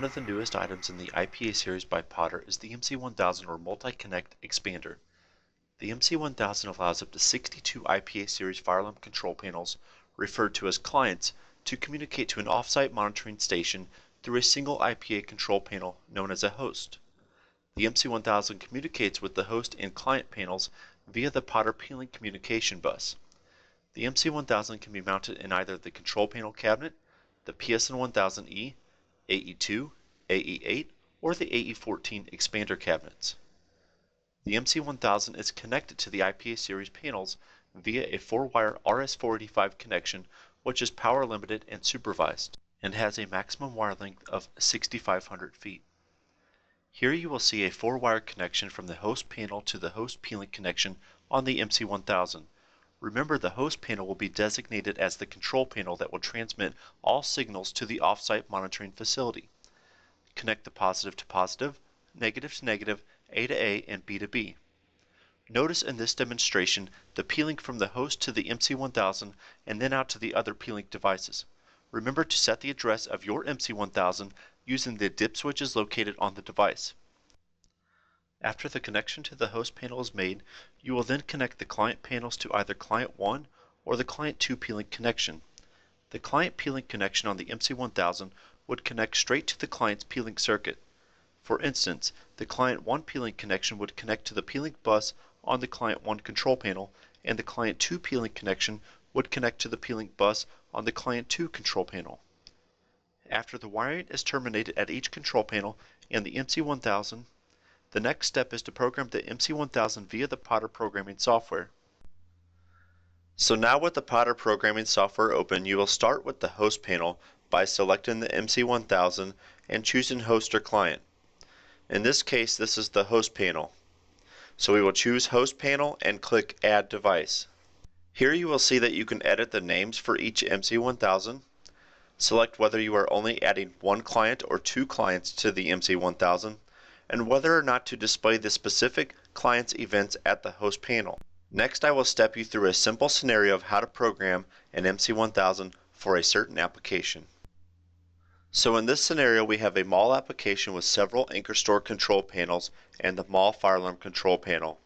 One of the newest items in the IPA series by Potter is the MC1000 or Multi-Connect Expander. The MC1000 allows up to 62 IPA series fire alarm control panels, referred to as clients, to communicate to an off-site monitoring station through a single IPA control panel known as a host. The MC1000 communicates with the host and client panels via the Potter peeling communication bus. The MC1000 can be mounted in either the control panel cabinet, the PSN1000E, AE2, AE8, or the AE14 expander cabinets. The MC1000 is connected to the IPA series panels via a 4-wire RS485 connection, which is power limited and supervised, and has a maximum wire length of 6,500 feet. Here you will see a 4-wire connection from the host panel to the host peeling connection on the MC1000. Remember, the host panel will be designated as the control panel that will transmit all signals to the off-site monitoring facility. Connect the positive to positive, negative to negative, A to A, and B to B. Notice in this demonstration the peeling from the host to the MC1000 and then out to the other peeling devices. Remember to set the address of your MC1000 using the dip switches located on the device. After the connection to the host panel is made, you will then connect the client panels to either Client 1 or the Client 2 peeling connection. The client peeling connection on the MC1000 would connect straight to the client's peeling circuit. For instance, the Client 1 peeling connection would connect to the peeling bus on the Client 1 control panel, and the Client 2 peeling connection would connect to the peeling bus on the Client 2 control panel. After the wiring is terminated at each control panel and the MC1000, the next step is to program the MC1000 via the Potter programming software. So now with the Potter programming software open, you will start with the host panel by selecting the MC1000 and choosing host or client. In this case, this is the host panel. So we will choose host panel and click add device. Here you will see that you can edit the names for each MC1000, select whether you are only adding one client or two clients to the MC1000, and whether or not to display the specific client's events at the host panel. Next, I will step you through a simple scenario of how to program an MC1000 for a certain application. So in this scenario, we have a mall application with several anchor store control panels and the mall fire alarm control panel.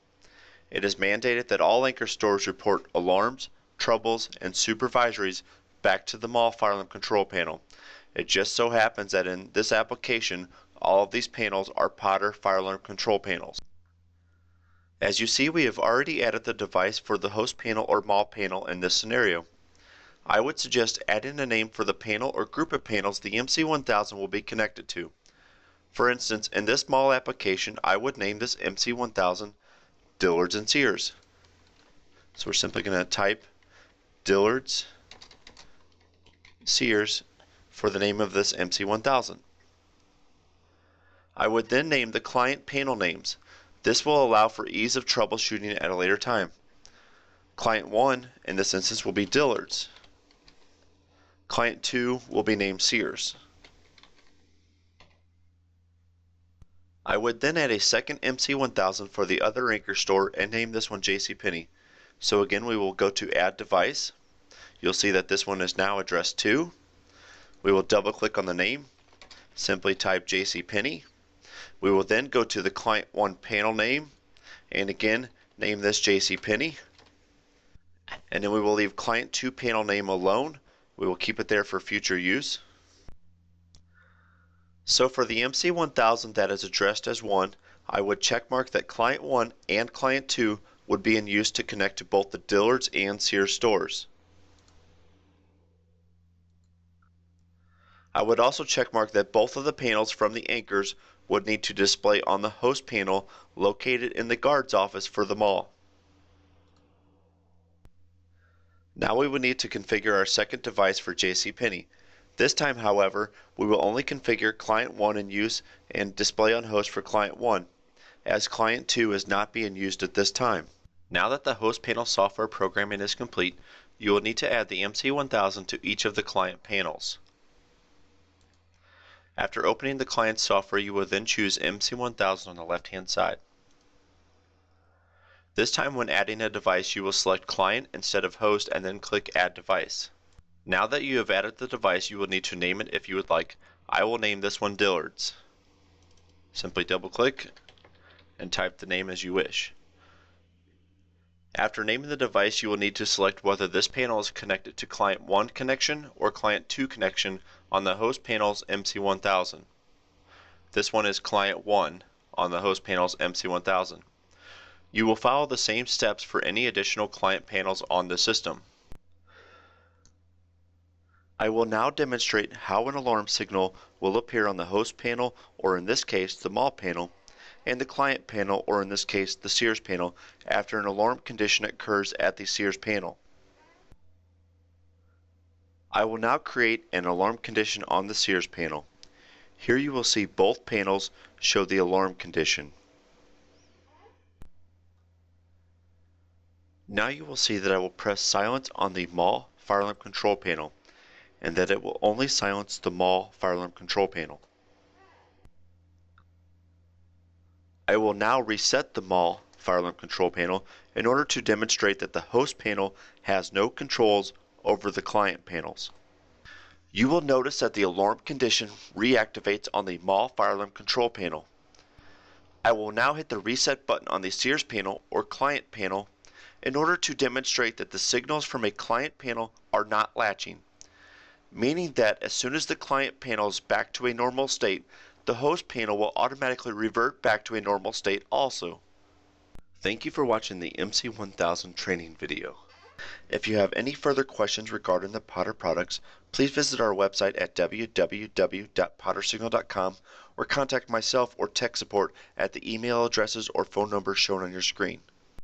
It is mandated that all anchor stores report alarms, troubles, and supervisories back to the mall fire alarm control panel. It just so happens that in this application, all of these panels are Potter fire alarm control panels. As you see, we have already added the device for the host panel or mall panel in this scenario. I would suggest adding a name for the panel or group of panels the MC1000 will be connected to. For instance, in this mall application, I would name this MC1000 Dillards and Sears. So we're simply going to type Dillards, Sears for the name of this MC1000. I would then name the client panel names. This will allow for ease of troubleshooting at a later time. Client 1 in this instance will be Dillard's. Client 2 will be named Sears. I would then add a second MC1000 for the other anchor store and name this one JCPenney. So again, we will go to add device. You'll see that this one is now addressed to. We will double click on the name, simply type JCPenney. We will then go to the Client 1 panel name, and again, name this JCPenney. And then we will leave Client 2 panel name alone. We will keep it there for future use. So for the MC1000 that is addressed as 1, I would checkmark that Client 1 and Client 2 would be in use to connect to both the Dillard's and Sears stores. I would also checkmark that both of the panels from the anchors would need to display on the host panel located in the guard's office for the mall. Now we would need to configure our second device for JCPenney. This time, however, we will only configure Client 1 in use and display on host for Client 1, as Client 2 is not being used at this time. Now that the host panel software programming is complete, you will need to add the MC1000 to each of the client panels. After opening the client software, you will then choose MC1000 on the left-hand side. This time when adding a device, you will select Client instead of Host and then click Add Device. Now that you have added the device, you will need to name it if you would like, I will name this one Dillard's. Simply double click and type the name as you wish. After naming the device, you will need to select whether this panel is connected to Client 1 connection or Client 2 connection on the host panel's MC1000. This one is Client 1 on the host panel's MC1000. You will follow the same steps for any additional client panels on the system. I will now demonstrate how an alarm signal will appear on the host panel, or in this case the mall panel, and the client panel, or in this case the Sears panel, after an alarm condition occurs at the Sears panel. I will now create an alarm condition on the Sears panel. Here you will see both panels show the alarm condition. Now you will see that I will press silence on the mall fire alarm control panel, and that it will only silence the mall fire alarm control panel. I will now reset the mall fire alarm control panel in order to demonstrate that the host panel has no controls over the client panels. You will notice that the alarm condition reactivates on the mall fire alarm control panel. I will now hit the reset button on the Sears panel or client panel in order to demonstrate that the signals from a client panel are not latching, meaning that as soon as the client panel is back to a normal state, the host panel will automatically revert back to a normal state also. Thank you for watching the MC1000 training video. If you have any further questions regarding the Potter products, please visit our website at www.pottersignal.com or contact myself or tech support at the email addresses or phone numbers shown on your screen.